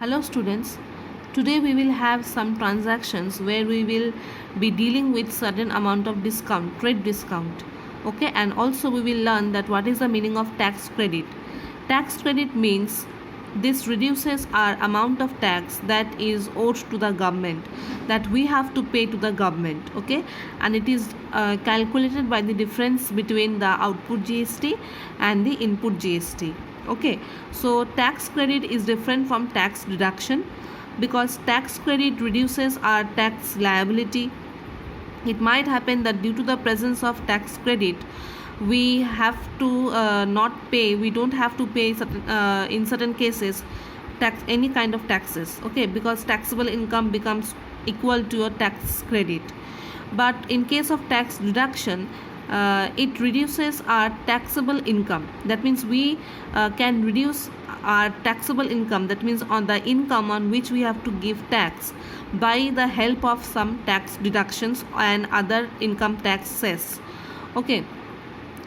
Hello students, today we will have some transactions where we will be dealing with certain amount of discount, trade discount. Okay, and also we will learn that what is the meaning of tax credit. Tax credit means this reduces our amount of tax that is owed to the government, that we have to pay to the government. Okay, and it is calculated by the difference between the output GST and the input GST. Okay, so tax credit is different from tax deduction because tax credit reduces our tax liability. It might happen that due to the presence of tax credit we have to not pay, we don't have to pay in certain cases any kind of taxes. Okay, because taxable income becomes equal to a tax credit. But in case of tax deduction, it reduces our taxable income. That means we can reduce our taxable income, that means on the income on which we have to give tax, by the help of some tax deductions and other income tax cess. Okay,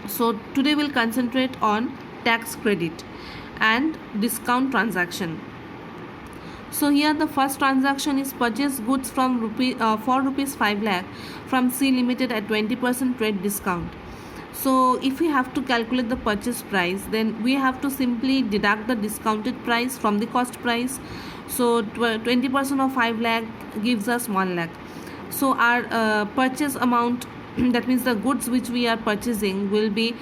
so today we'll concentrate on tax credit and discount transaction. So here the first transaction is purchase goods from for rupees 5 lakh from C Limited at 20% trade discount. So if we have to calculate the purchase price, then we have to simply deduct the discounted price from the cost price. So 20% of 5 lakh gives us 1 lakh. So our purchase amount, that means the goods which we are purchasing, will be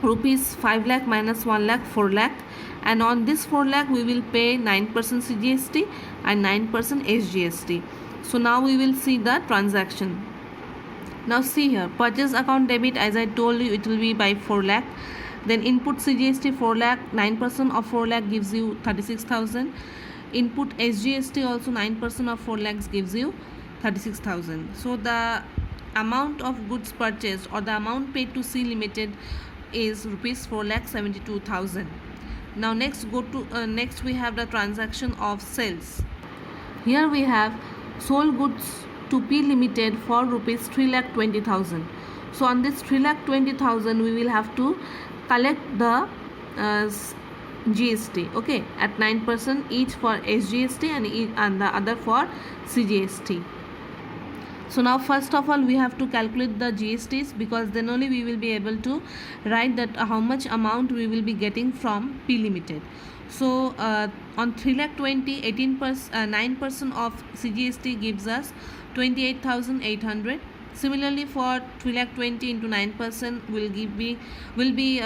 rupees 5 lakh minus 1 lakh, 4 lakh, and on this 4 lakh we will pay 9% CGST and 9% SGST. So now we will see the transaction. Now see here, purchase account debit, as I told you, it will be by 4 lakh. Then input CGST 4 lakh, 9% of 4 lakh gives you 36,000. Input SGST also 9% of 4 lakhs gives you 36,000. So the amount of goods purchased or the amount paid to C Limited is rupees 4,72,000. Now next we have the transaction of sales. Here we have sold goods to P Limited for rupees 3,20,000. So on this 3,20,000 we will have to collect the GST, okay, at 9% each for SGST and the other for CGST. So now first of all we have to calculate the GSTs, because then only we will be able to write that how much amount we will be getting from P Limited. So on 3,20,000, 9% of CGST gives us 28,800. Similarly for 3,20,000 into 9% will be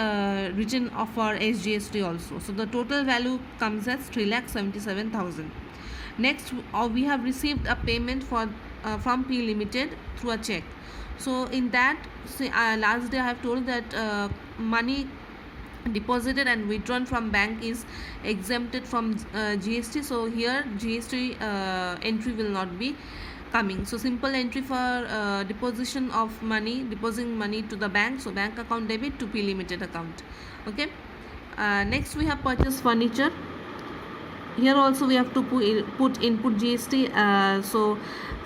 written for SGST also. So the total value comes as 3,77,000. Next we have received a payment from P Limited through a check. So in that, last day I have told that money deposited and withdrawn from bank is exempted from GST. So here GST entry will not be coming. So simple entry for depositing money to the bank. So bank account debit to P Limited account. Okay. Next we have purchase furniture. Here also we have to put input GST. So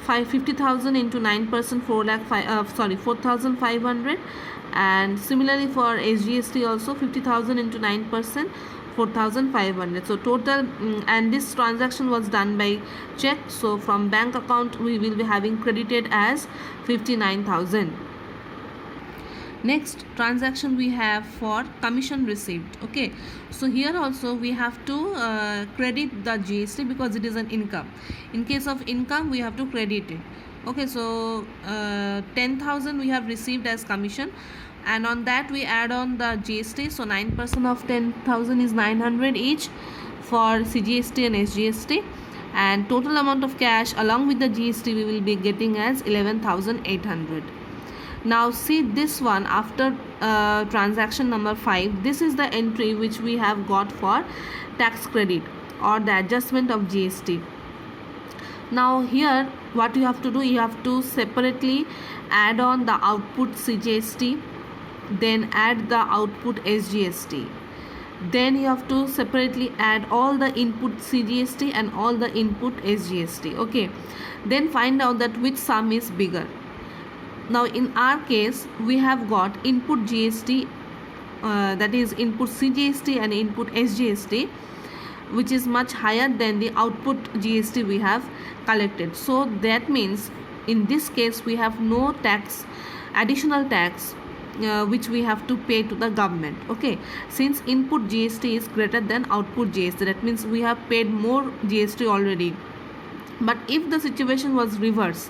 50,000 into 9%, 4,500. And similarly for SGST also 50,000 into 9%, 4,500. So total, and this transaction was done by check. So from bank account we will be having credited as 59,000. Next transaction we have for commission received. Okay, so here also we have to credit the GST because it is an income. In case of income we have to credit it. Okay, so 10,000 we have received as commission, and on that we add on the GST. So 9% of 10,000 is 900 each for CGST and SGST, and total amount of cash along with the GST we will be getting as 11,800. Now see this one, after transaction number 5, this is the entry which we have got for tax credit or the adjustment of GST. Now here what you have to do, you have to separately add on the output CGST, then add the output SGST, then you have to separately add all the input CGST and all the input SGST. Okay, then find out that which sum is bigger. Now in our case we have got input GST, that is input CGST and input SGST. which is much higher than the output GST we have collected. So that means in this case we have no tax, additional tax which we have to pay to the government. Okay, since input GST is greater than output GST, that means we have paid more GST already. But if the situation was reverse,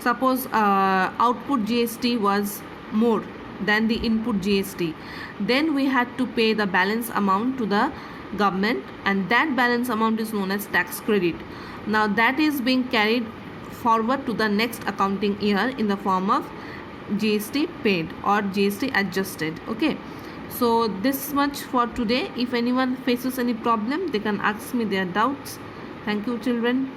suppose output GST was more than the input GST, then we had to pay the balance amount to the government, and that balance amount is known as tax credit. Now that is being carried forward to the next accounting year in the form of GST paid or GST adjusted. Okay, so this much for today. If anyone faces any problem, they can ask me their doubts. Thank you, children.